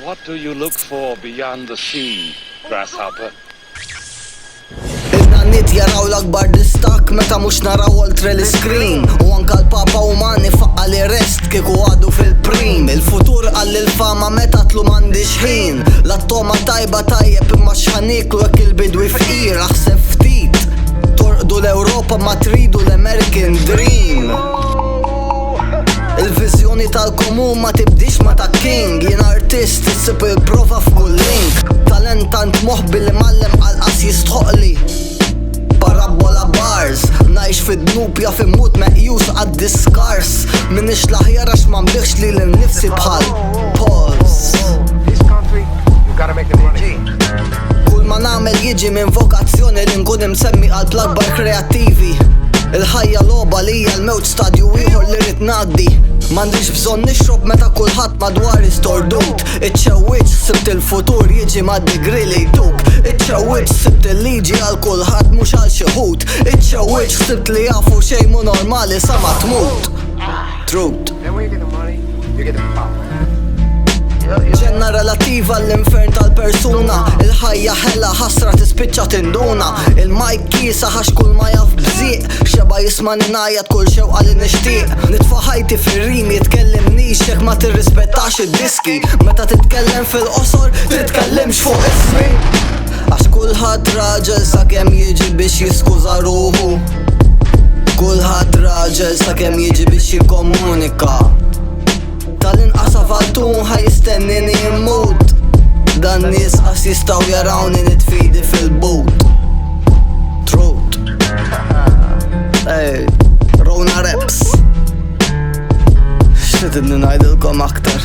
What do you look for beyond the sea, grasshopper? Il-nannit jaraw l-akbar distak meta mux naraw oltre l-screen. U anka l-papa umani faqqa li rest kieku għadu fil-prim. Il-futur għall-il-fama meta tlu m'għandix ħin. L-attoma tajba tajjeb imma xħaniklu jekk il-bidwi fqir. Aħseb ftit torqdu l-Ewropa ma tridu l-American Dream. Il-vizjoni tal-komun ma tibdix ma ta' king. Jien artist issib il-prova f'kull link. Talentant moħbi li mallem għal-qas jistħoqli parabola bars. Najx fid-dnub jaf immut meqjus għad-diskars. Minix laħjar għax ma mbiħx li l-nifsi bħal pause. Kull ma namel jiġi minn vokazzjoni li nkun imsemmi għal-plagbar kreativi. Il-ħajja loba li hija l-mewt stadju ieħor li rid ngħaddi. M'għandix bżonn nixrob meta kulħadd madwar istordut. Iċċewwiġ sibt il-futur jiġi mad-digri li jduk. Iċċewwiġ sibt il-liġi għal kulħadd mhux għal xi ħud. Iċċewwiġ sibt li jafu xejn mhu normali sa ma tmut. Truth. Ġenna relativa l-infern tal-persuna. Il-ħajja ħella ħasra tispiċċa tinduna. Il-majk kisa ħax kull ma jaf bżieq. Xeba jisma ninajat kull xewqa li nixtieq. Nitfa' ħajti fir-rim jitkellimnix jekk ma tirrispettax id-diski. Meta titkellem fil-qosor titkellimx fuq ismi. Għax kulħadd raġel sakemm jiġi biex jiskuża ruħu. Kulħadd raġel sakemm jiġi biex jikkomunika. Tal-inqas avaltun ħajistennini immut. Dan nies qas jistaw jarawni nitfidi fil-boot. Truth. Ej, Rona Reps. Xtid ngħidilkom aktar.